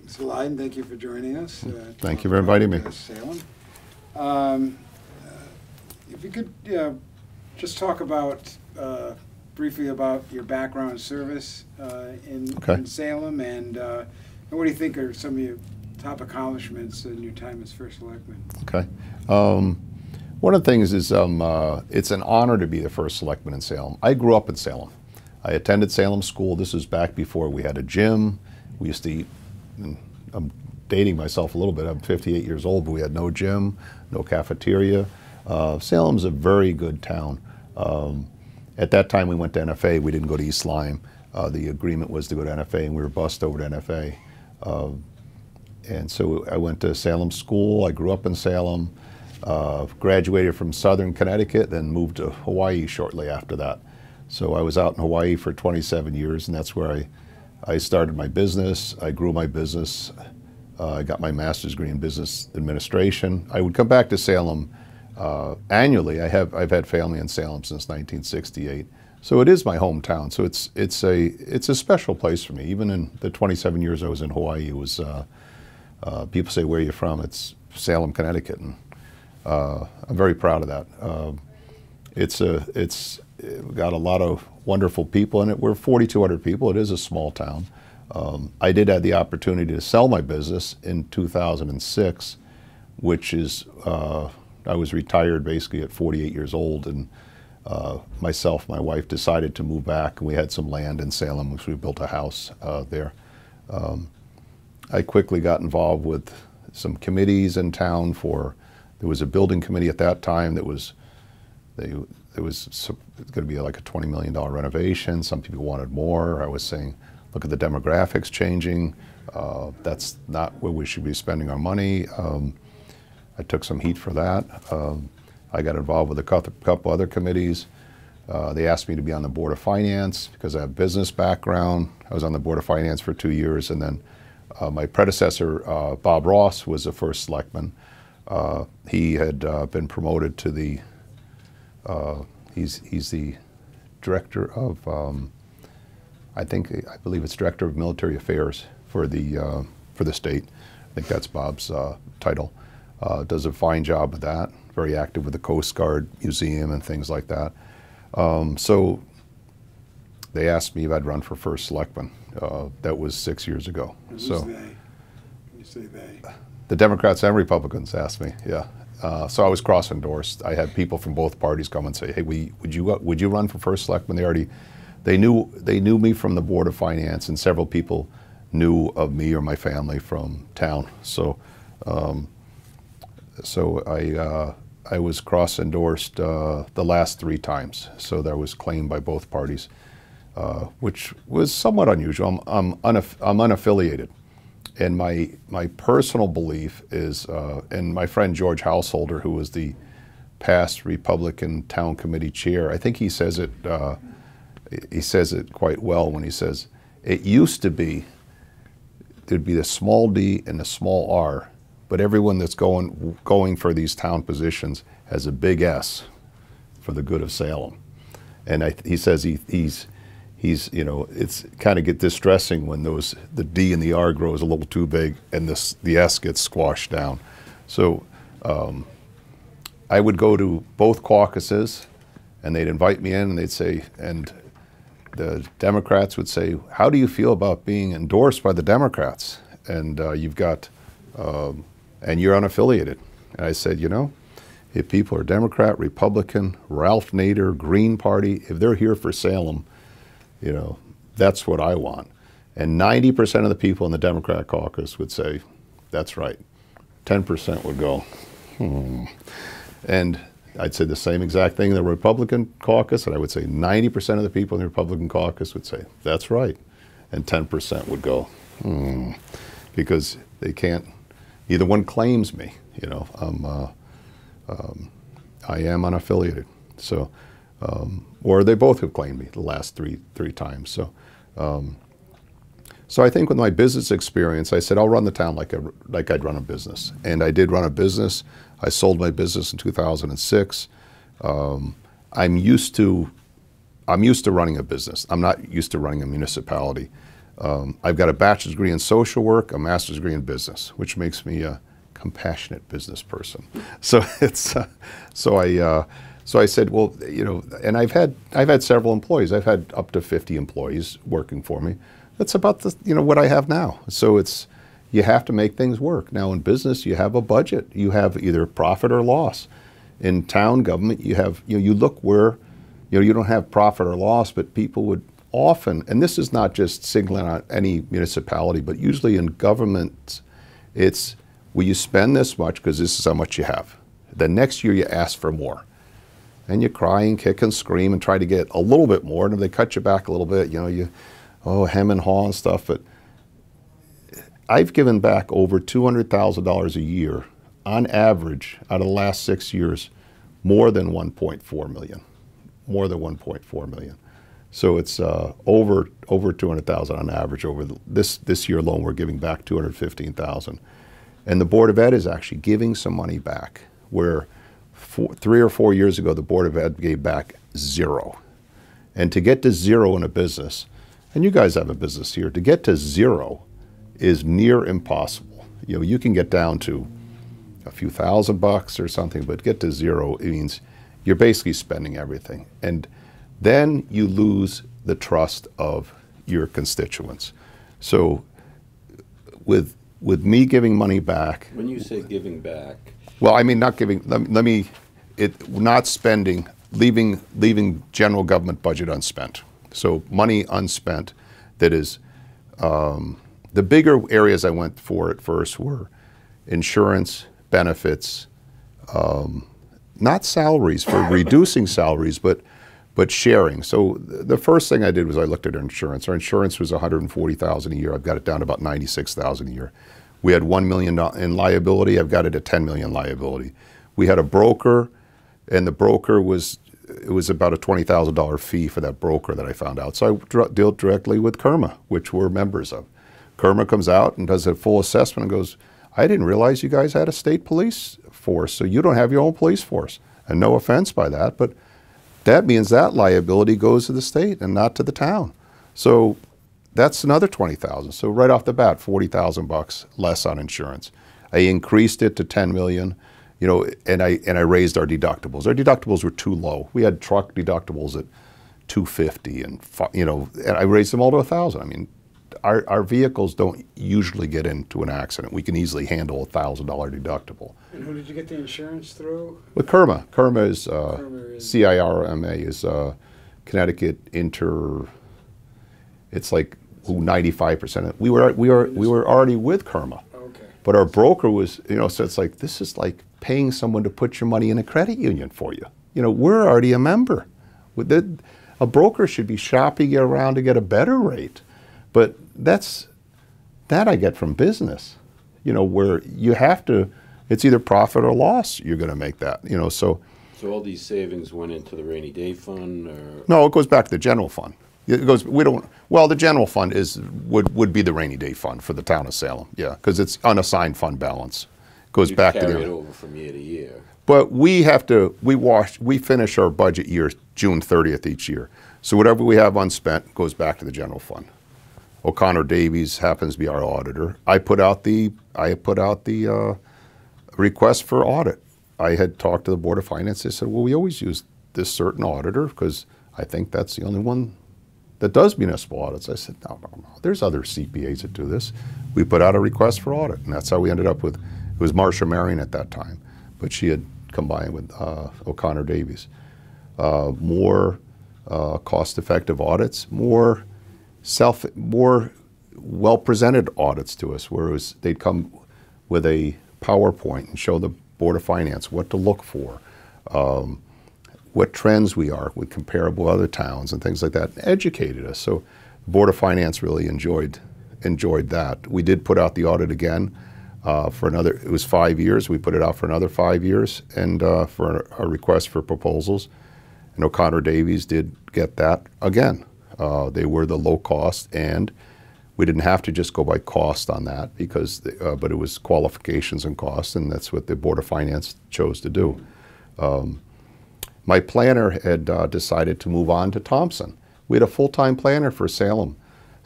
Mr. Lyden, thank you for joining us. Thank you for inviting me. Salem. If you could just talk about briefly about your background and service in Salem, and what do you think are some of your top accomplishments in your time as first selectman? Okay. One of the things is it's an honor to be the first selectman in Salem. I grew up in Salem. I attended Salem School. This was back before we had a gym. We used to eat, and I'm dating myself a little bit, I'm 58 years old, but we had no gym, no cafeteria. Salem's a very good town. At that time we went to NFA, we didn't go to East Lyme. The agreement was to go to NFA, and we were bused over to NFA. And so I went to Salem School. I grew up in Salem, graduated from Southern Connecticut, then moved to Hawaii shortly after that. So I was out in Hawaii for 27 years, and that's where I started my business. I grew my business. I got my master's degree in business administration. I would come back to Salem annually. I've had family in Salem since 1968. So it is my hometown. So it's a special place for me. Even in the 27 years I was in Hawaii, it was people say, "Where are you from?" It's Salem, Connecticut, and I'm very proud of that. It's got a lot of wonderful people in it. We're 4,200 people. It is a small town. I did have the opportunity to sell my business in 2006, which is, I was retired basically at 48 years old, and myself, my wife decided to move back, and we had some land in Salem, which we built a house there. I quickly got involved with some committees in town there was a building committee at that time that was, it was going to be like a $20 million renovation. Some people wanted more. I was saying, look at the demographics changing. That's not where we should be spending our money. I took some heat for that. I got involved with a couple other committees. They asked me to be on the Board of Finance because I have business background. I was on the Board of Finance for 2 years, and then my predecessor, Bob Ross, was the first selectman. He had been promoted to the, he's the director of, I believe it's Director of Military Affairs for the state. I think that's Bob's title. Does a fine job with that. Very active with the Coast Guard Museum and things like that. So they asked me if I'd run for first selectman. That was 6 years ago. Who's so they? When you say they? The Democrats and Republicans asked me. Yeah. So I was cross-endorsed. I had people from both parties come and say, "Hey, would you run for first selectman?" They knew me from the Board of Finance, and several people knew of me or my family from town. So I was cross-endorsed the last 3 times. So that was claimed by both parties, which was somewhat unusual. I'm unaffiliated. And my personal belief is, and my friend George Householder, who was the past Republican Town Committee chair, I think he says it quite well when he says, it used to be, there'd be the small d and the small r, but everyone that's going for these town positions has a big S for the good of Salem. And he says he's it's kind of get distressing when the D and the R grows a little too big and the S gets squashed down. So I would go to both caucuses, and they'd invite me in, and they'd say, and the Democrats would say, "How do you feel about being endorsed by the Democrats? And you've got, and you're unaffiliated." And I said, if people are Democrat, Republican, Ralph Nader, Green Party, if they're here for Salem, that's what I want. And 90% of the people in the Democrat caucus would say, that's right. 10% would go, And I'd say the same exact thing in the Republican caucus, and I would say 90% of the people in the Republican caucus would say, that's right. And 10% would go, because they can't, either one claims me, I am unaffiliated. So, or they both have claimed me the last three times. So, so I think with my business experience, I said I'll run the town like I'd run a business, and I did run a business. I sold my business in 2006. I'm used to running a business. I'm not used to running a municipality. I've got a bachelor's degree in social work, a master's degree in business, which makes me a compassionate business person. So it's so I said, well, you know, and I've had several employees. I've had up to 50 employees working for me. That's about the, you know, what I have now. So it's, you have to make things work. Now in business, you have a budget. You have either profit or loss. In town government, you have, you know, you look where, you know, you don't have profit or loss, but people would often, and this is not just singling out any municipality, but usually in government, it's, will you spend this much because this is how much you have. The next year you ask for more. And you cry and kick and scream and try to get a little bit more, and if they cut you back a little bit, you know, you, oh, hem and haw and stuff. But I've given back over $200,000 a year on average out of the last 6 years, more than 1.4 million, more than 1.4 million. So it's over 200,000 on average over this year alone. We're giving back 215,000, and the Board of Ed is actually giving some money back. Where 3 or 4 years ago, the Board of Ed gave back zero, and to get to zero in a business, and you guys have a business here, to get to zero is near impossible. You know, you can get down to a few $1,000 or something, but get to zero, it means you're basically spending everything. And then you lose the trust of your constituents. So with me giving money back. When you say giving back. Well, I mean, not giving, not spending, leaving general government budget unspent. So money unspent that is, the bigger areas I went for at first were insurance, benefits, not salaries for reducing salaries, but sharing. So the first thing I did was I looked at our insurance. Our insurance was $140,000 a year. I've got it down to about $96,000 a year. We had $1 million in liability. I've got it at $10 million liability. We had a broker, and the broker was, it was about a $20,000 fee for that broker that I found out. So I dealt directly with KERMA, which we're members of. KERMA comes out and does a full assessment and goes, I didn't realize you guys had a state police force, so you don't have your own police force. And no offense by that, but that means that liability goes to the state and not to the town. So that's another $20,000. So right off the bat, $40,000 less on insurance. I increased it to $10 million, you know, and I raised our deductibles. Our deductibles were too low. We had truck deductibles at $250, and you know, and I raised them all to $1,000. I mean, our vehicles don't usually get into an accident. We can easily handle a $1,000 deductible. And who did you get the insurance through? With KERMA. KERMA is CIRMA is Connecticut Inter. It's like 95%. We were already with KERMA. Okay. But our broker was, you know, so it's like, this is like paying someone to put your money in a credit union for you. You know, we're already a member. A broker should be shopping you around to get a better rate. But that I get from business, you know, where you have to, it's either profit or loss you're going to make that, you know, so. So all these savings went into the rainy day fund, or? No, it goes back to the general fund. It goes, well, the general fund would be the rainy day fund for the town of Salem, yeah, because it's unassigned fund balance. It goes back to the. Carry it over from year to year. But we have to, we finish our budget year June 30th each year. So whatever we have unspent goes back to the general fund. O'Connor Davies happens to be our auditor. I put out the request for audit. I had talked to the Board of Finance. They said, well, we always use this certain auditor because I think that's the only one that does municipal audits. I said, no. There's other CPAs that do this. We put out a request for audit, and that's how we ended up with, it was Marcia Marion at that time, but she had combined with O'Connor Davies. More cost-effective audits, more well-presented audits to us, whereas they'd come with a PowerPoint and show the Board of Finance what to look for, what trends we are with comparable other towns and things like that, and educated us. So the Board of Finance really enjoyed that. We did put out the audit again for another, it was 5 years. We put it out for another 5 years, and for a request for proposals. And O'Connor Davies did get that again. They were the low cost, and we didn't have to just go by cost on that because, but it was qualifications and cost, and that's what the Board of Finance chose to do. My planner had decided to move on to Thompson. We had a full-time planner for Salem.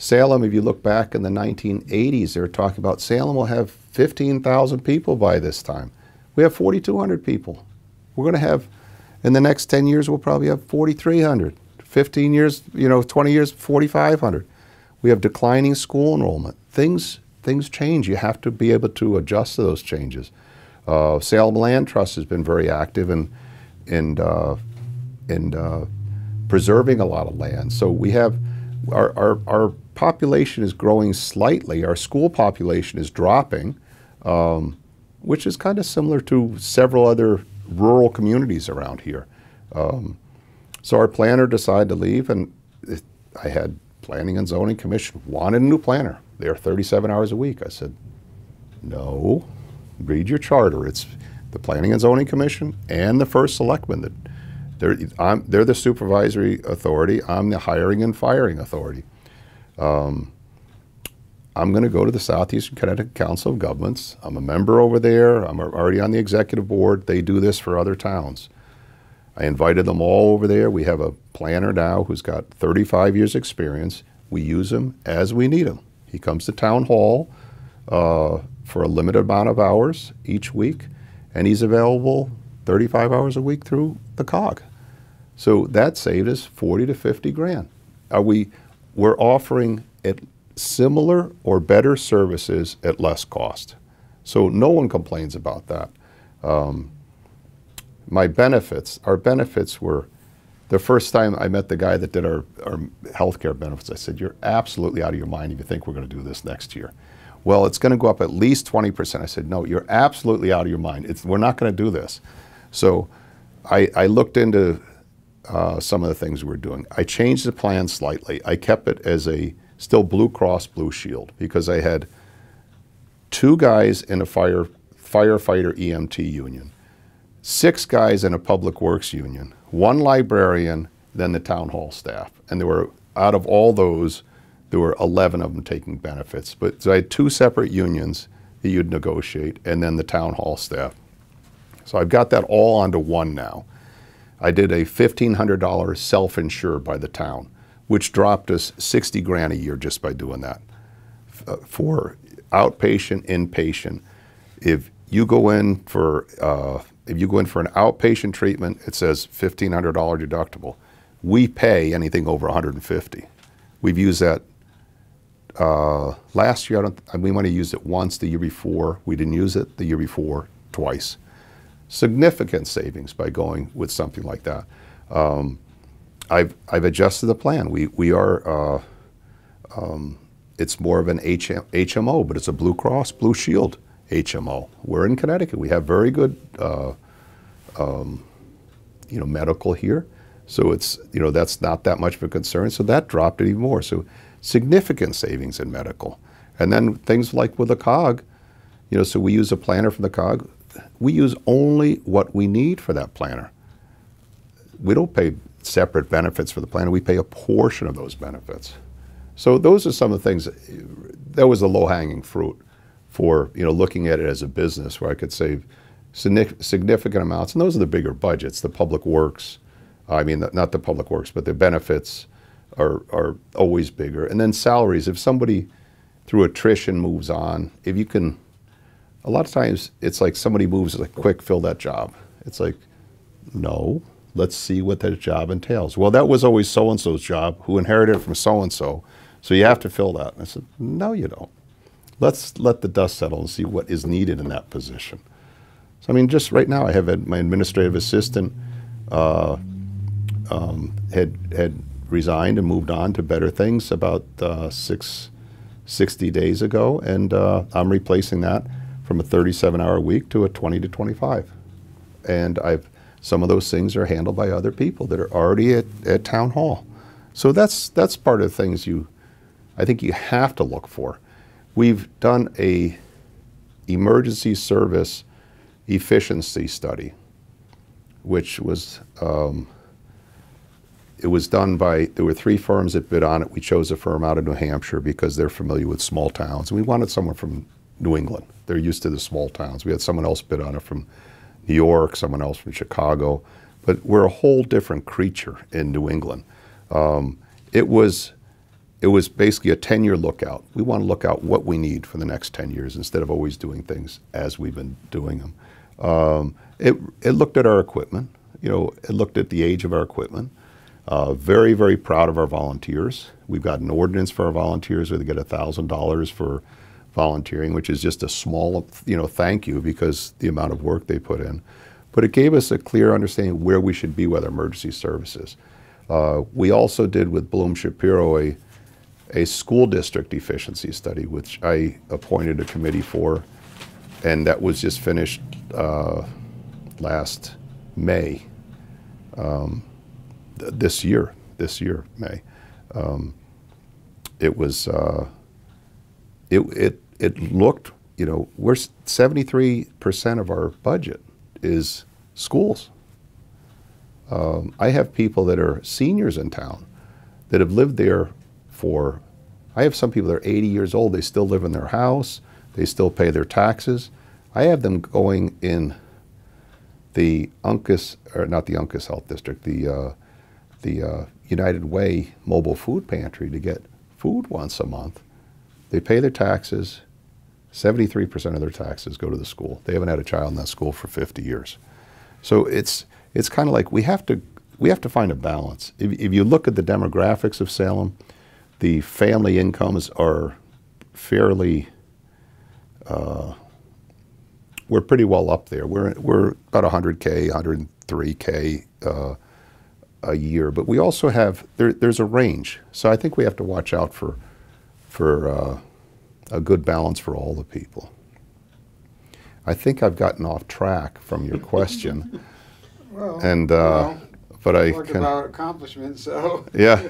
Salem, if you look back in the 1980s, they were talking about Salem will have 15,000 people by this time. We have 4,200 people. We're going to have, in the next 10 years, we'll probably have 4,300. 15 years, 20 years, 4,500. We have declining school enrollment. Things change. You have to be able to adjust to those changes. Salem Land Trust has been very active in preserving a lot of land. So we have, our population is growing slightly. Our school population is dropping, which is kind of similar to several other rural communities around here. So our planner decided to leave, and I had Planning and Zoning Commission wanted a new planner. They're 37 hours a week. I said, no, read your charter. It's the Planning and Zoning Commission and the first Selectman. They're the supervisory authority. I'm the hiring and firing authority. I'm going to go to the Southeastern Connecticut Council of Governments. I'm a member over there. I'm already on the executive board. They do this for other towns. I invited them all over there. We have a planner now who's got 35 years experience. We use him as we need him. He comes to town hall for a limited amount of hours each week, and he's available 35 hours a week through the COG. So that saved us 40 to 50 grand. We're offering similar or better services at less cost. So no one complains about that. Our benefits were, the first time I met the guy that did our healthcare benefits, I said, you're absolutely out of your mind if you think we're going to do this next year. Well, it's going to go up at least 20%. I said, no, you're absolutely out of your mind. We're not going to do this. So I looked into some of the things we're doing. I changed the plan slightly. I kept it as a still Blue Cross Blue Shield because I had 2 guys in a firefighter EMT union, 6 guys in a public works union, 1 librarian, then the town hall staff. And out of all those, there were 11 of them taking benefits. So I had 2 separate unions that you'd negotiate, and then the town hall staff. So I've got that all onto one now. I did a $1,500 self-insured by the town, which dropped us 60 grand a year just by doing that. For outpatient, inpatient, if you go in for an outpatient treatment, it says $1,500 deductible. We pay anything over $150. We've used that last year. We might have used it once. The year before, we didn't use it. The year before, twice. Significant savings by going with something like that. I've adjusted the plan. We are. It's more of an HMO, but it's a Blue Cross Blue Shield HMO. We're in Connecticut. We have very good, medical here. So it's, that's not that much of a concern. So that dropped it even more. So significant savings in medical. And then things like with the COG, so we use a planner from the COG. We use only what we need for that planner. We don't pay separate benefits for the planner. We pay a portion of those benefits. So those are some of the things, that was the low-hanging fruit for looking at it as a business where I could save significant amounts. And those are the bigger budgets, the public works. I mean, not the public works, but the benefits are always bigger. And then salaries, if somebody through attrition moves on, if you can, a lot of times it's like somebody moves, it's like, quick, fill that job. It's like, no, let's see what that job entails. Well, that was always so-and-so's job who inherited it from so-and-so, so you have to fill that. And I said, no, you don't. Let's let the dust settle and see what is needed in that position. So, I mean, just right now I have my administrative assistant had resigned and moved on to better things about 60 days ago, and I'm replacing that from a 37-hour week to a 20 to 25. And some of those things are handled by other people that are already at town hall. So that's part of the things I think you have to look for. We've done a emergency service efficiency study, which was, it was done by, there were 3 firms that bid on it. We chose a firm out of New Hampshire because they're familiar with small towns. And we wanted someone from New England. They're used to the small towns. We had someone else bid on it from New York, someone else from Chicago. But we're a whole different creature in New England. It was it was basically a 10-year lookout. We want to look out what we need for the next 10 years instead of always doing things as we've been doing them. It looked at our equipment. It looked at the age of our equipment. Very, very proud of our volunteers. We've got an ordinance for our volunteers where they get $1,000 for volunteering, which is just a small, thank you because the amount of work they put in. But it gave us a clear understanding where we should be with emergency services. We also did with Bloom Shapiro a school district efficiency study, which I appointed a committee for, and that was just finished last May. This year, May. It was, it looked, we're 73% of our budget is schools. I have people that are seniors in town that have lived there I have some people that are 80 years old, they still live in their house, they still pay their taxes. I have them going in the Uncas, or not the Uncas Health District, the United Way mobile food pantry to get food once a month. They pay their taxes. 73% of their taxes go to the school. They haven't had a child in that school for 50 years. So it's kind of like we have to find a balance. If you look at the demographics of Salem, the family incomes are fairly, we're pretty well up there. We're about 100K, 103K a year, but we also have, there's a range. So I think we have to watch out for a good balance for all the people. I think I've gotten off track from your question. But I talked about accomplishments, so. Yeah.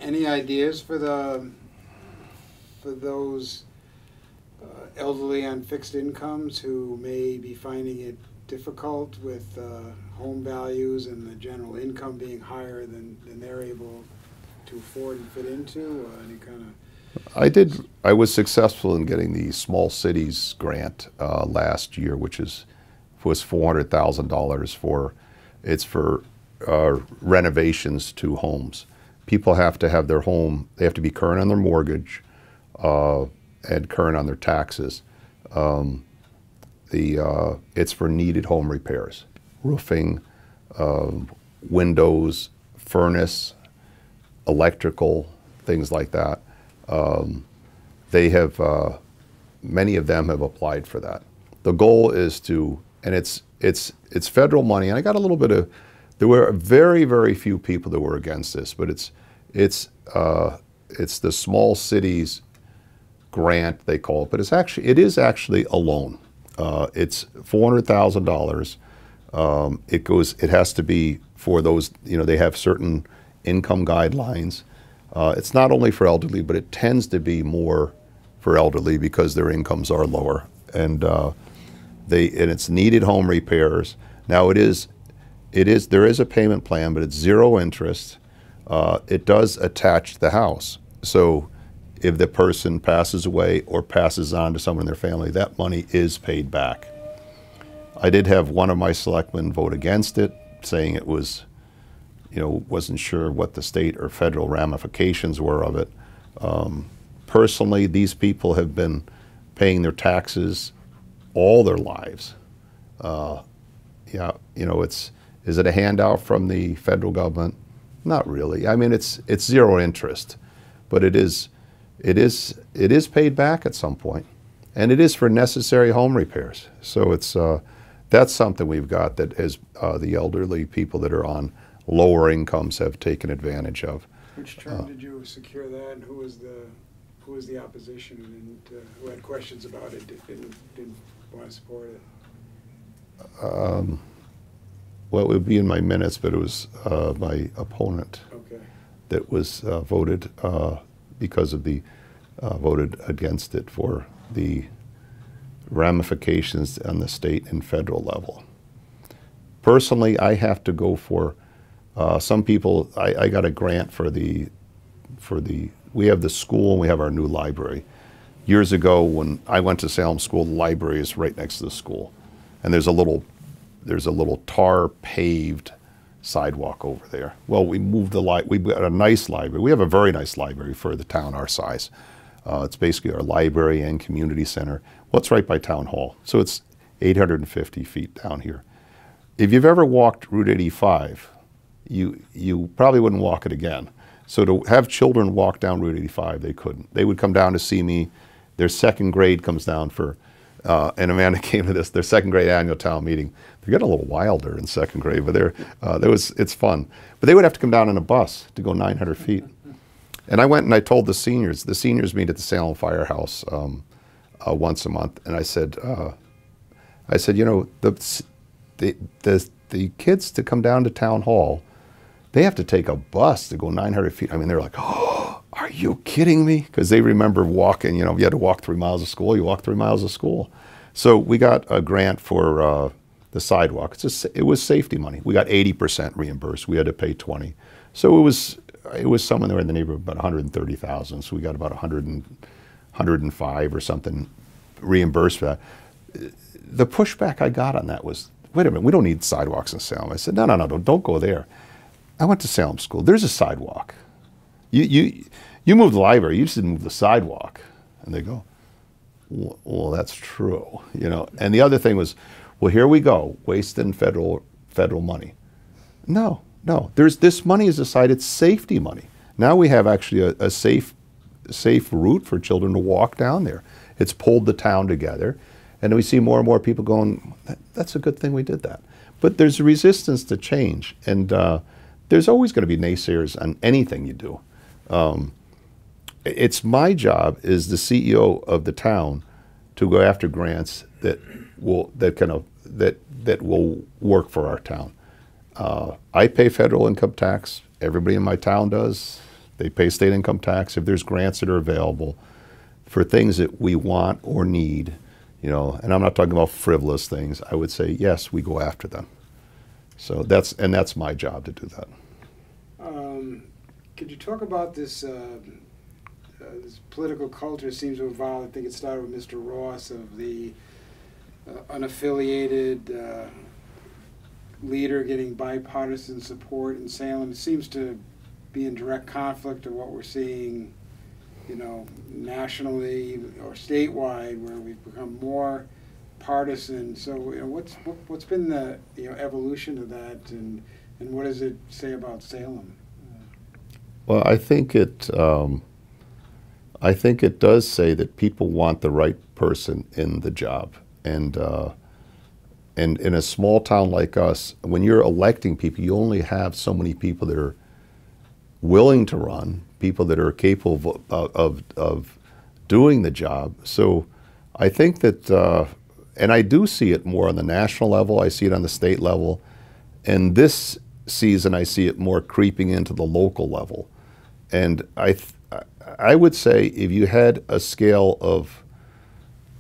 Any ideas for those elderly on fixed incomes who may be finding it difficult with home values and the general income being higher than they're able to afford and fit into? Any kind of? I was successful in getting the Small Cities grant last year, which was $400,000 for renovations to homes. People have to have their home, they have to be current on their mortgage and current on their taxes. It's for needed home repairs, roofing, windows, furnace, electrical, things like that. Many of them have applied for that. The goal is to, and it's federal money, and I got a little bit of, there were very, very few people that were against this, but it's the Small Cities grant, they call it, but it is actually a loan. It's $400,000. It has to be for those, they have certain income guidelines. It's not only for elderly, but it tends to be more for elderly because their incomes are lower, and it's needed home repairs. Now there is a payment plan, but it's 0 interest. It does attach the house, so if the person passes away or passes on to someone in their family, that money is paid back. I did have one of my selectmen vote against it, saying it was, wasn't sure what the state or federal ramifications were of it. Personally, these people have been paying their taxes all their lives. Is it a handout from the federal government? Not really. I mean, it's 0 interest, but it is paid back at some point, and it is for necessary home repairs. So that's something we've got that as the elderly people that are on lower incomes have taken advantage of. Which term did you secure that, and who was the opposition, and who had questions about it, didn't want to support it? Well, it would be in my minutes, but it was my opponent that was voted because of the voted against it for the ramifications on the state and federal level. Personally, I have to go for some people. I got a grant for the we have the school and we have our new library. Years ago, when I went to Salem School, the library is right next to the school, and there's a little tar paved sidewalk over there. Well, we moved we've got a nice library. We have a very nice library for the town our size. It's basically our library and community center. Well, it's right by Town Hall. So it's 850 feet down here. If you've ever walked Route 85, you probably wouldn't walk it again. So to have children walk down Route 85, they couldn't. They would come down to see me. Their second grade comes down for, and Amanda came to this, their second grade annual town meeting. They get a little wilder in second grade, but it's fun. But they would have to come down in a bus to go 900 feet. And I went and I told the seniors meet at the Salem Firehouse once a month, and I said, you know, the kids to come down to Town Hall, they have to take a bus to go 900 feet. I mean, they're like, oh, are you kidding me? Because they remember walking, you know, you had to walk 3 miles to school, you walk 3 miles to school. So we got a grant for the sidewalk. It was safety money. We got 80% reimbursed. We had to pay 20. So it was somewhere in the neighborhood of about 130,000. So we got about 105 or something reimbursed for that. The pushback I got on that was, wait a minute, we don't need sidewalks in Salem. I said, no, don't go there. I went to Salem School. There's a sidewalk. You moved the library. You just didn't move the sidewalk. And they go, well, that's true, you know. And the other thing was, well, here we go, wasting federal money. No. This money is decided safety money. Now we have actually a safe route for children to walk down there. It's pulled the town together, and we see more and more people going, that's a good thing we did that. But there's a resistance to change, and there's always going to be naysayers on anything you do. It's my job as the CEO of the town to go after grants that will work for our town. I pay federal income tax. Everybody in my town does. They pay state income tax. If there's grants that are available for things that we want or need, you know, and I'm not talking about frivolous things, I would say, yes, we go after them. So that's my job to do that. Could you talk about this, this political culture seems to evolve? I think it started with Mr. Ross of the unaffiliated leader getting bipartisan support in Salem. It seems to be in direct conflict of what we're seeing, you know, nationally or statewide, where we've become more partisan. So, you know, what's been the, you know, evolution of that, and what does it say about Salem? Well, I think it does say that people want the right person in the job, and in a small town like us, when you're electing people, you only have so many people that are willing to run, people that are capable of doing the job. So I think that, and I do see it more on the national level, I see it on the state level, and this season I see it more creeping into the local level. And I would say if you had a scale of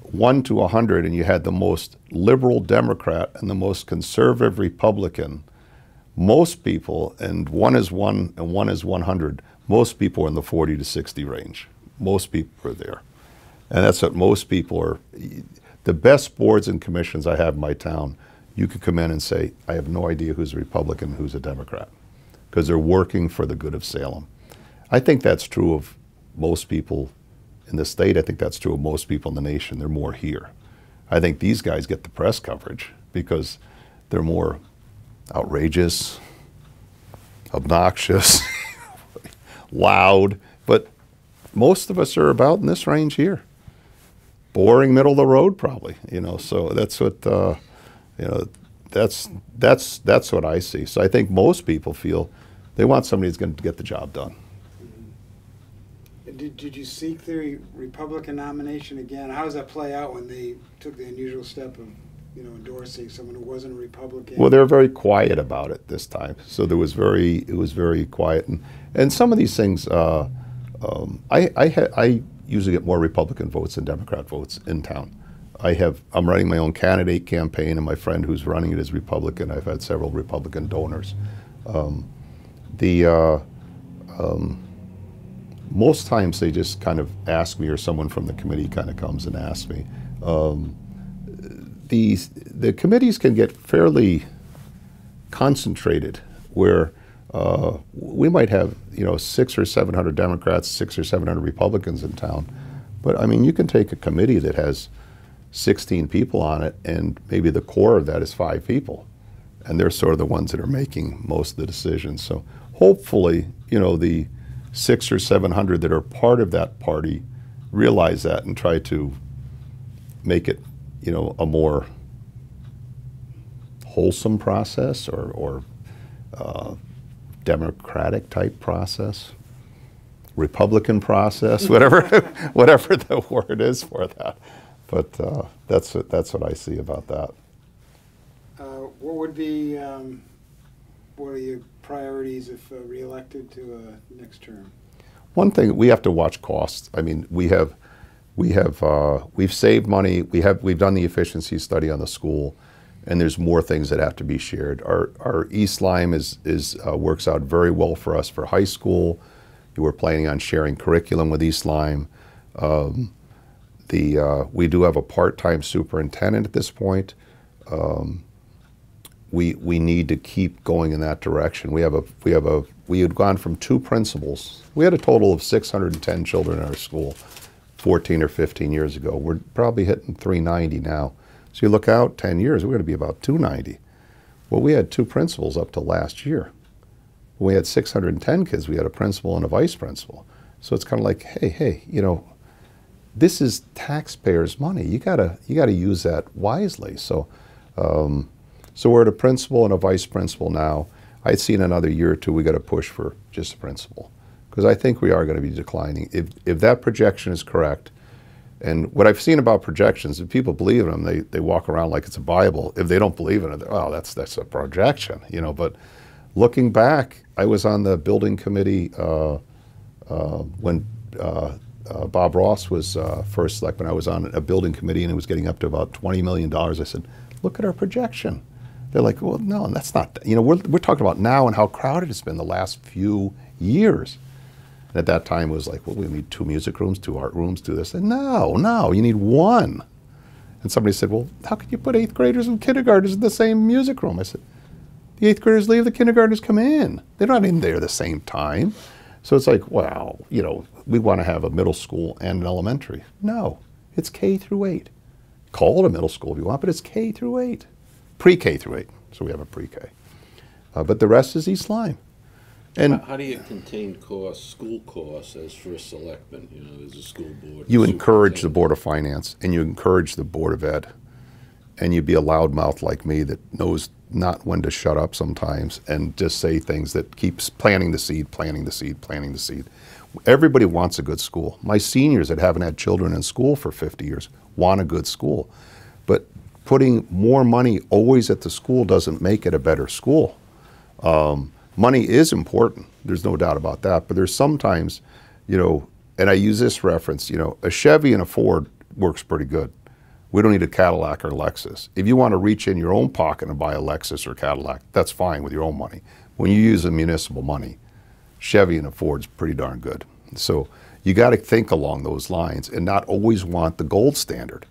1 to 100 and you had the most liberal Democrat and the most conservative Republican, most people, and 1 is 1 and 1 is 100, most people are in the 40 to 60 range. Most people are there. And that's what most people are. The best boards and commissions I have in my town, you could come in and say, I have no idea who's a Republican, who's a Democrat, because they're working for the good of Salem. I think that's true of most people in the state. I think that's true of most people in the nation. They're more here. I think these guys get the press coverage because they're more outrageous, obnoxious, loud, but most of us are about in this range here. Boring, middle of the road, probably. You know, so that's what you know. That's what I see. So I think most people feel they want somebody who's going to get the job done. Did you seek the Republican nomination again? How does that play out when they took the unusual step of, you know, endorsing someone who wasn't a Republican? Well, they were very quiet about it this time. So it was very quiet, and some of these things. I usually get more Republican votes than Democrat votes in town. I'm running my own candidate campaign, and my friend who's running it is Republican. I've had several Republican donors. Most times they just kind of ask me, or someone from the committee kind of comes and asks me. The committees can get fairly concentrated where we might have 600 or 700 Democrats, 600 or 700 Republicans in town, but I mean you can take a committee that has 16 people on it, and maybe the core of that is 5 people, and they're sort of the ones that are making most of the decisions. So hopefully, the 600 or 700 that are part of that party realize that and try to make it, a more wholesome process or democratic type process, Republican process, whatever the word is for that. But that's what I see about that. What would be what are your priorities if reelected to next term? One thing, we have to watch costs. I mean, we've saved money. We've done the efficiency study on the school, and there's more things that have to be shared. Our East Lyme works out very well for us for high school. We're planning on sharing curriculum with East Lyme. We do have a part-time superintendent at this point. We need to keep going in that direction. We had gone from 2 principals. We had a total of 610 children in our school 14 or 15 years ago. We're probably hitting 390 now. So you look out 10 years, we're going to be about 290. Well, we had 2 principals up to last year. When we had 610 kids, we had a principal and a vice principal. So it's kind of like, hey, this is taxpayers' money. You gotta use that wisely. So we're at a principal and a vice principal now. I'd see in another year or 2 we got to push for just a principal, because I think we are going to be declining. If that projection is correct, and what I've seen about projections, if people believe in them, they walk around like it's a Bible. If they don't believe in it, oh, that's a projection, But looking back, I was on the building committee when Bob Ross was first selectman. I was on a building committee, and it was getting up to about $20 million. I said, look at our projection. They're like, well, no, that's not, we're talking about now and how crowded it's been the last few years. And at that time, it was like, well, we need 2 music rooms, 2 art rooms, 2 this. And no, you need 1. And somebody said, well, how can you put 8th graders and kindergartners in the same music room? I said, the 8th graders leave, the kindergartners come in. They're not in there at the same time. So it's like, wow, we want to have a middle school and an elementary. No, it's K through 8. Call it a middle school if you want, but it's K through 8. Pre-K through 8. So we have a pre-K. But the rest is East Lyme. And how do you contain costs, school costs, as for a selectman? There's a school board. You encourage the Board of Finance, and you encourage the Board of Ed, and you be a loudmouth like me that knows not when to shut up sometimes and just say things that keeps planting the seed. Everybody wants a good school. My seniors that haven't had children in school for 50 years want a good school. But putting more money always at the school doesn't make it a better school. Money is important, there's no doubt about that, but there's sometimes, and I use this reference, a Chevy and a Ford works pretty good. We don't need a Cadillac or a Lexus. If you want to reach in your own pocket and buy a Lexus or Cadillac, that's fine with your own money. When you use the municipal money, Chevy and a Ford's pretty darn good. So you got to think along those lines and not always want the gold standard.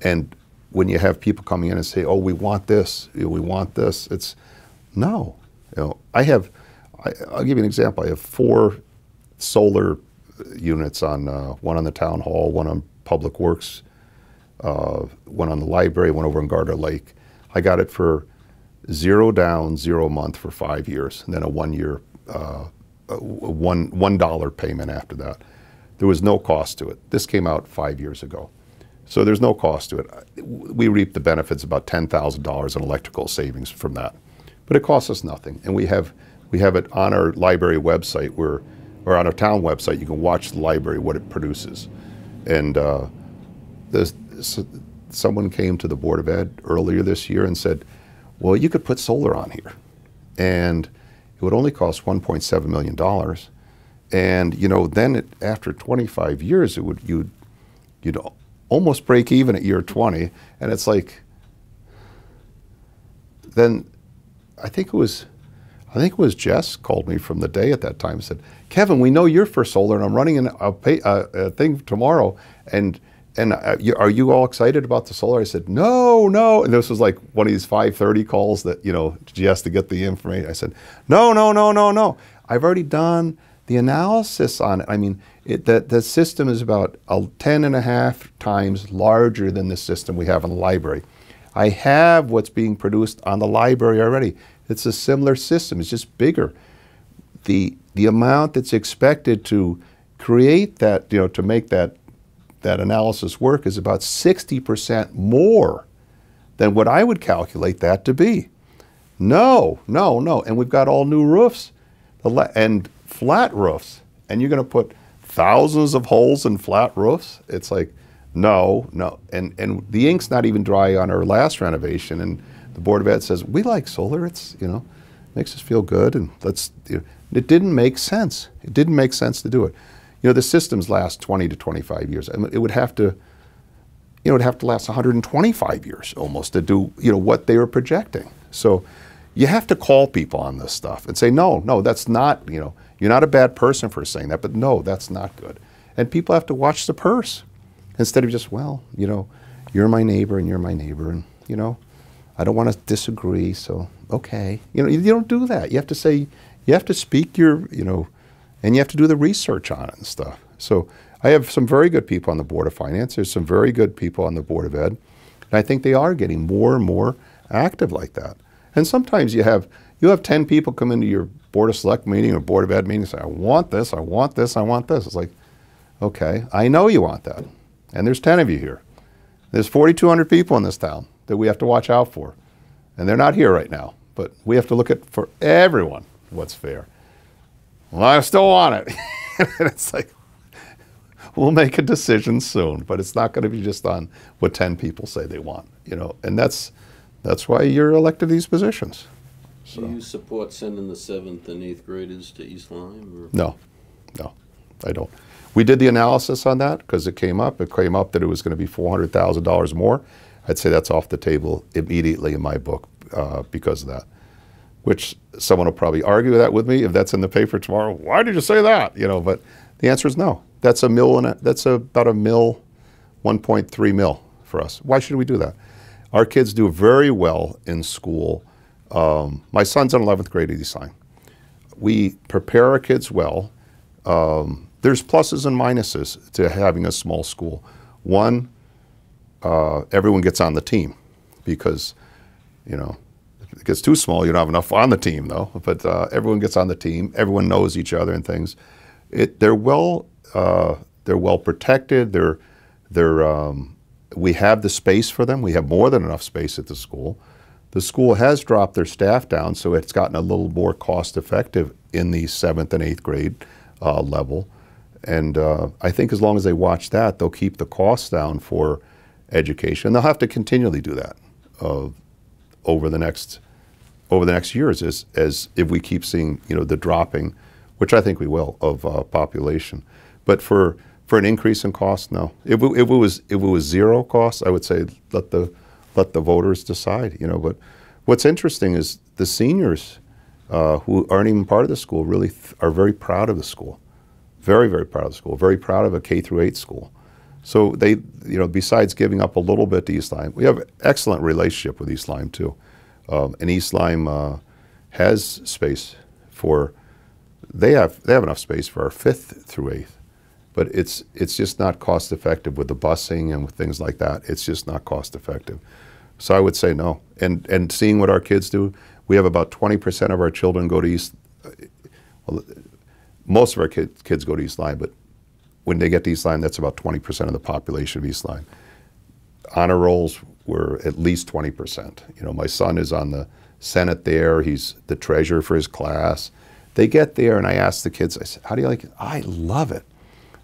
And when you have people coming in and say, oh, we want this, it's no. I'll give you an example. I have 4 solar units on, one on the town hall, one on Public Works, one on the library, one over in Garter Lake. I got it for 0 down, 0 a month for 5 years, and then a 1 year, $1 payment after that. There was no cost to it. This came out 5 years ago. So there's no cost to it. We reap the benefits, about $10,000 in electrical savings from that. But it costs us nothing. And we have it on our library website or on our town website. You can watch the library, what it produces. And someone came to the Board of Ed earlier this year and said, well, you could put solar on here. And it would only cost $1.7 million. And then after 25 years, you'd almost break even at year 20. And it's like, then I think it was Jess called me from the day at that time and said, Kevin, we know you're for solar, and I'm running a thing tomorrow, and and are you all excited about the solar? I said, no, no. And this was like one of these 5:30 calls that, you know, she has to get the information. I said, no, no, no, no, no. I've already done the analysis on it. I mean, the system is about 10.5 times larger than the system we have in the library. I have what's being produced on the library already. It's a similar system. It's just bigger. The amount that's expected to create that, you know, to make that analysis work is about 60% more than what I would calculate that to be. No, no, no. And we've got all new roofs and flat roofs. And you're going to put thousands of holes in flat roofs? It's like, no, no. And the ink's not even dry on our last renovation. And the Board of Ed says, we like solar. It's, you know, makes us feel good. And let's, you know, it didn't make sense. It didn't make sense to do it. You know, the systems last 20 to 25 years. I mean, it would have to, you know, it'd have to last 125 years almost to do, you know, what they were projecting. So you have to call people on this stuff and say, no, no, that's not, you know, you're not a bad person for saying that, but no, that's not good. And people have to watch the purse instead of just, well, you know, you're my neighbor and you're my neighbor and, you know, I don't want to disagree, so okay. You know, you don't do that. You have to say, you have to speak your, you know, and you have to do the research on it and stuff. So I have some very good people on the Board of Finance. There's some very good people on the Board of Ed. And I think they are getting more and more active like that. And sometimes you'll have 10 people come into your Board of Select meeting or Board of Ed meeting and say, I want this, I want this, I want this. It's like, okay, I know you want that. And there's 10 of you here. There's 4,200 people in this town that we have to watch out for. And they're not here right now. But we have to look at, for everyone, what's fair. Well, I still want it. And it's like, we'll make a decision soon, but it's not going to be just on what 10 people say they want, you know. And that's why you're elected these positions. So. Do you support sending the 7th and 8th graders to East Lyme? Or? No, no, I don't. We did the analysis on that because it came up. It came up that it was going to be $400,000 more. I'd say that's off the table immediately in my book because of that. Which someone will probably argue that with me if that's in the paper tomorrow. Why did you say that? You know, but the answer is no. That's that's about a mil, 1.3 mil for us. Why should we do that? Our kids do very well in school. My son's in 11th grade at East Lyme. We prepare our kids well. There's pluses and minuses to having a small school. One, everyone gets on the team because, you know, if it gets too small, you don't have enough on the team, though. But everyone gets on the team. Everyone knows each other and things. They're well protected. We have the space for them. We have more than enough space at the school. The school has dropped their staff down, so it's gotten a little more cost-effective in the 7th and 8th grade level. And I think as long as they watch that, they'll keep the costs down for education. They'll have to continually do that over the next years as if we keep seeing, you know, the dropping, which I think we will, of population. But for an increase in cost, no. If it was zero cost, I would say let the voters decide, you know. But what's interesting is the seniors who aren't even part of the school really are very proud of the school. Very, very proud of the school, very proud of a K through 8 school. So they, you know, besides giving up a little bit to East Lyme, we have an excellent relationship with East Lyme too. And East Lyme has space for, they have enough space for our 5th through 8th. But it's just not cost effective with the busing and with things like that. It's just not cost effective. So I would say no. And seeing what our kids do, we have about 20% of our children go to East, well, most of our kids go to East Lyme, but when they get to East Lyme, that's about 20% of the population of East Lyme. Honor rolls were at least 20%. You know, my son is on the Senate there. He's the treasurer for his class. They get there, and I ask the kids, I said, how do you like it? I love it.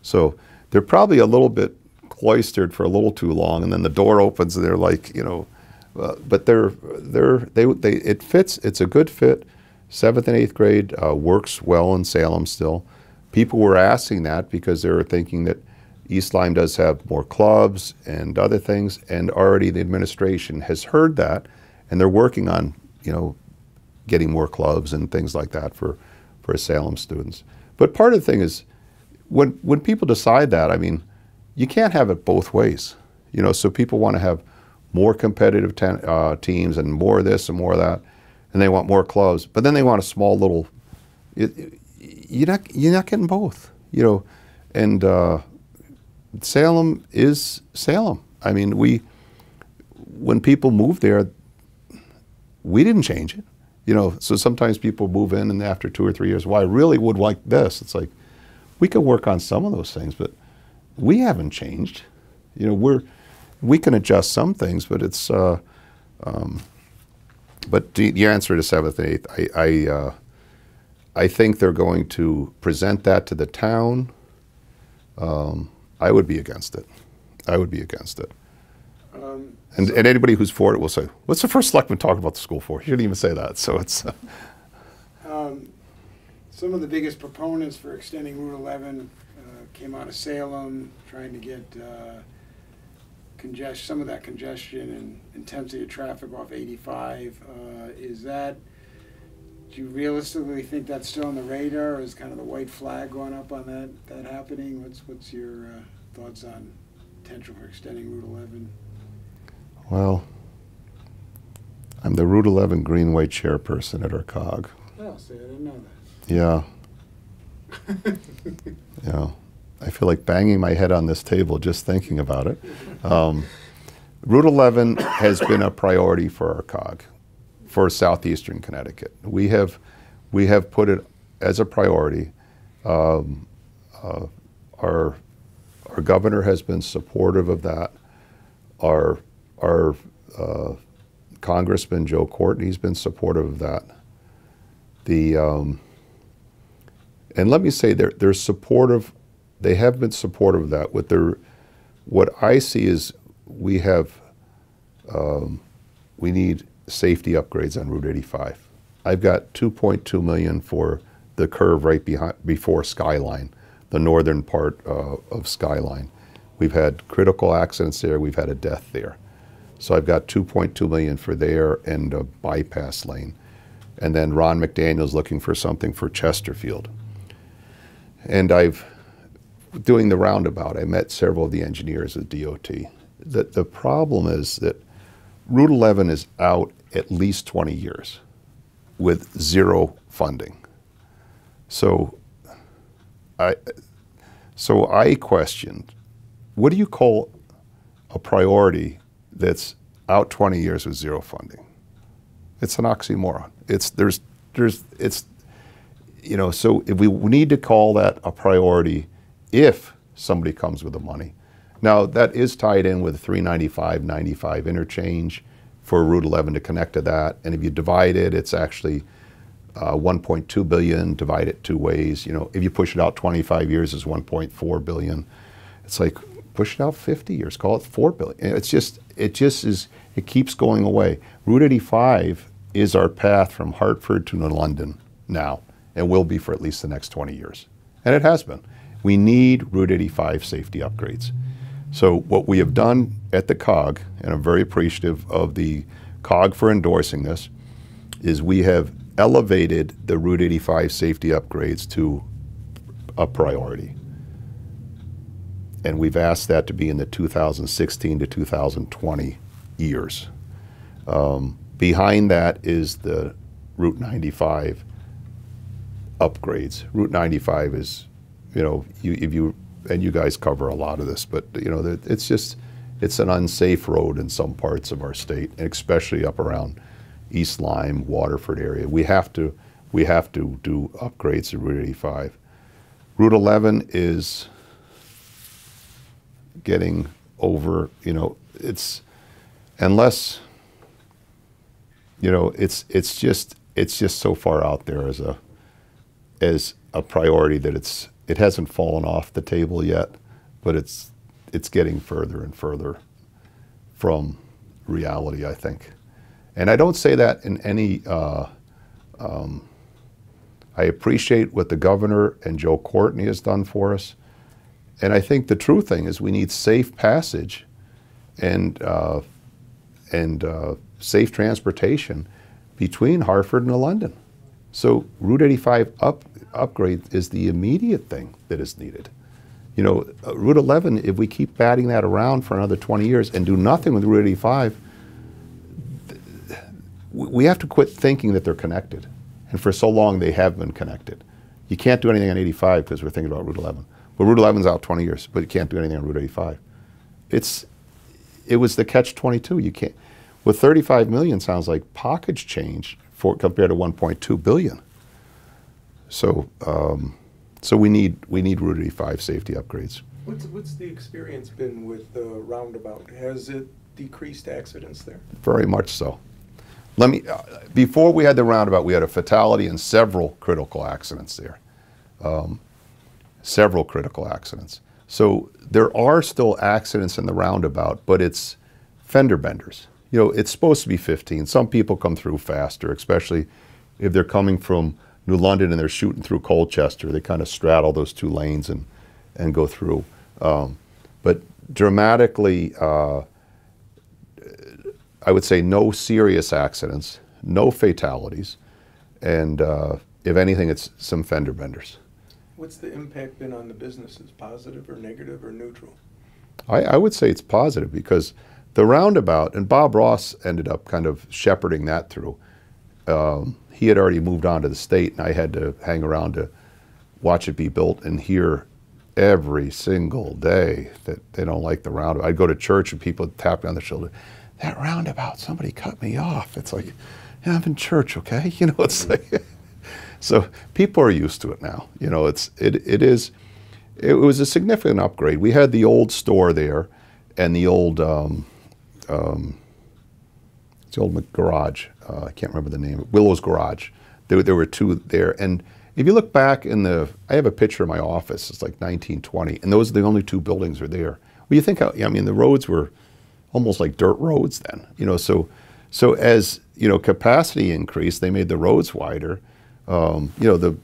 So they're probably a little bit cloistered for a little too long, and then the door opens, and they're like, you know, but it fits. It's a good fit. 7th and 8th grade works well in Salem still. People were asking that because they were thinking that East Lyme does have more clubs and other things, and already the administration has heard that, and they're working on, you know, getting more clubs and things like that for Salem students. But part of the thing is, when people decide that, I mean, you can't have it both ways. You know, so people want to have more competitive teams and more of this and more of that, and they want more clubs, but then they want a small little. You're not getting both. You know, and Salem is Salem. I mean, when people move there, we didn't change it. You know, so sometimes people move in and after 2 or 3 years, well, I really would like this. It's like, we could work on some of those things, but we haven't changed. You know, we can adjust some things, but it's, but your answer to 7th and 8th, I think they're going to present that to the town. I would be against it. I would be against it. And anybody who's for it will say, what's the first selectman talking about the school for? He didn't even say that, so it's... Some of the biggest proponents for extending Route 11 came out of Salem, trying to get some of that congestion and intensity of traffic off 85. Do you realistically think that's still on the radar? Or is kind of the white flag going up on that happening? What's your thoughts on potential for extending Route 11? Well, I'm the Route 11 Greenway chairperson at our COG. Oh, see, I didn't know that. Yeah. Yeah. I feel like banging my head on this table just thinking about it. Route 11 has been a priority for our COG, for southeastern Connecticut. We have put it as a priority. Our governor has been supportive of that. Our Congressman Joe Courtney's been supportive of that. And let me say they're supportive. They have been supportive of that. What I see is we need safety upgrades on Route 85. I've got $2.2 million for the curve right before Skyline, the northern part of Skyline. We've had critical accidents there. We've had a death there. So I've got $2.2 million for there and a bypass lane. And then Ron McDaniel's looking for something for Chesterfield. And doing the roundabout, I met several of the engineers at DOT. The problem is that Route 11 is out at least 20 years with zero funding. So I questioned, what do you call a priority that's out 20 years with zero funding? It's an oxymoron. So if we need to call that a priority if somebody comes with the money. Now, that is tied in with 395-95 interchange for Route 11 to connect to that. And if you divide it, it's actually 1.2 billion, divide it 2 ways. You know, if you push it out 25 years, it's 1.4 billion. It's like, push it out 50 years, call it 4 billion. It keeps going away. Route 85 is our path from Hartford to London now, and will be for at least the next 20 years. And it has been. We need Route 85 safety upgrades. So what we have done at the COG, and I'm very appreciative of the COG for endorsing this, is we have elevated the Route 85 safety upgrades to a priority. And we've asked that to be in the 2016 to 2020 years. Behind that is the Route 95 upgrades. Route 95 is, you guys cover a lot of this, but it's an unsafe road in some parts of our state, and especially up around East Lyme, Waterford area. We have to do upgrades to Route 85. Route 11 is getting over, it's just so far out there as a priority that it hasn't fallen off the table yet, but it's getting further and further from reality, I think. And I don't say that in any, I appreciate what the governor and Joe Courtney has done for us. And I think the true thing is we need safe passage and safe transportation between Hartford and London. So Route 85 upgrade is the immediate thing that is needed. You know, Route 11, if we keep batting that around for another 20 years and do nothing with Route 85, we have to quit thinking that they're connected. And for so long, they have been connected. You can't do anything on 85 because we're thinking about Route 11. Well, Route 11's out 20 years, but you can't do anything on Route 85. It was the catch-22. You can't. With 35 million sounds like pockets change compared to 1.2 billion. So, so we need Route 85 safety upgrades. What's the experience been with the roundabout? Has it decreased accidents there? Very much so. Let me. Before we had the roundabout, we had a fatality and several critical accidents there. Several critical accidents. So there are still accidents in the roundabout, but it's fender benders. You know, it's supposed to be 15. Some people come through faster, especially if they're coming from New London and they're shooting through Colchester. They kind of straddle those two lanes and go through. But dramatically, I would say no serious accidents, no fatalities, and if anything, it's some fender benders. What's the impact been on the businesses, positive or negative or neutral? I would say it's positive because the roundabout, and Bob Ross ended up kind of shepherding that through. He had already moved on to the state, and I had to hang around to watch it be built and hear every single day that they don't like the roundabout. I'd go to church and people would tap me on the shoulder, "That roundabout, somebody cut me off." It's like, yeah, I'm in church, okay? You know, it's like, so people are used to it now. You know, it was a significant upgrade. We had the old store there and the old, it's the old garage. I can't remember the name. Willow's Garage. There were two there. And if you look back I have a picture in my office. It's like 1920. And those are the only two buildings are there. Well, you think, I mean, the roads were almost like dirt roads then. You know, so as, you know, capacity increased, they made the roads wider. You know, the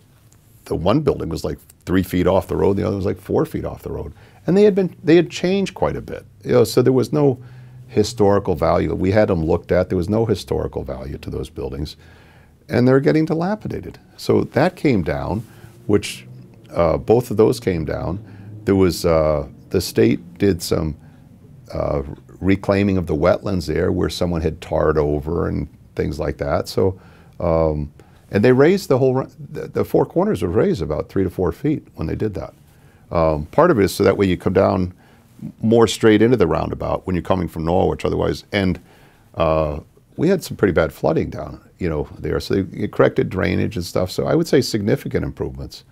one building was like 3 feet off the road. The other was like 4 feet off the road. And they had changed quite a bit. You know, so there was no historical value. We had them looked at. There was no historical value to those buildings, and they're getting dilapidated. So that came down, which both of those came down. There was the state did some reclaiming of the wetlands there, where someone had tarred over and things like that. So, and they raised the four corners were raised about 3 to 4 feet when they did that. Part of it is so that way you come down more straight into the roundabout when you're coming from Norwich otherwise. And we had some pretty bad flooding down, you know, there. So they corrected drainage and stuff. So I would say significant improvements.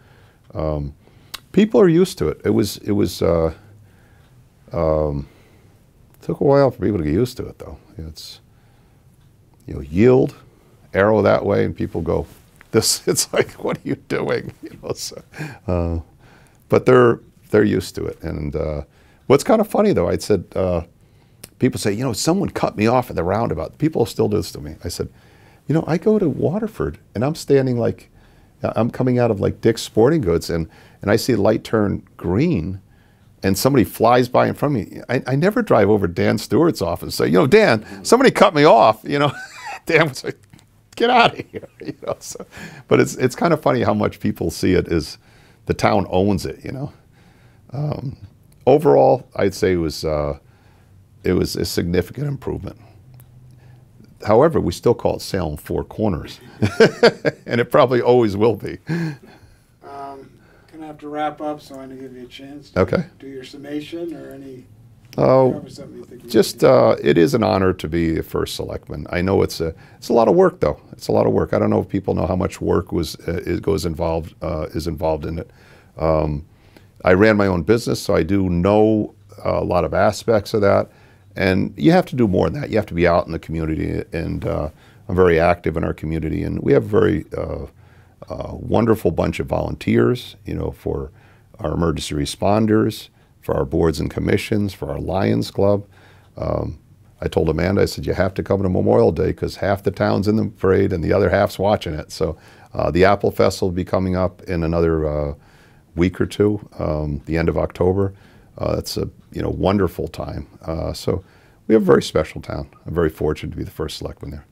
People are used to it. Took a while for people to get used to it, though. It's, you know, yield, arrow that way, and people go, this. It's like, what are you doing? You know, so, but they're used to it. And what's kind of funny, though, I said, people say, you know, someone cut me off at the roundabout. People still do this to me. I said, you know, I go to Waterford, and I'm standing like, I'm coming out of like Dick's Sporting Goods, and I see the light turn green, and somebody flies by in front of me. I never drive over to Dan Stewart's office and say, you know, Dan, somebody cut me off, you know. Dan was like, get out of here, you know. So, but it's kind of funny how much people see it as the town owns it, you know. Overall, I'd say it was a significant improvement. However, we still call it Salem Four Corners, and it probably always will be. Gonna have to wrap up, so I'm gonna give you a chance to do your summation or any. Just it is an honor to be the first selectman. I know it's a lot of work, though. It's a lot of work. I don't know if people know how much work is involved in it. I ran my own business, so I do know a lot of aspects of that. And you have to do more than that. You have to be out in the community, and I'm very active in our community, and we have a very wonderful bunch of volunteers, you know, for our emergency responders, for our boards and commissions, for our Lions Club. I told Amanda, I said, you have to come to Memorial Day because half the town's in the parade and the other half's watching it. So the Apple Fest will be coming up in another week or two, the end of October. It's a wonderful time. So we have a very special town. I'm very fortunate to be the first selectman there.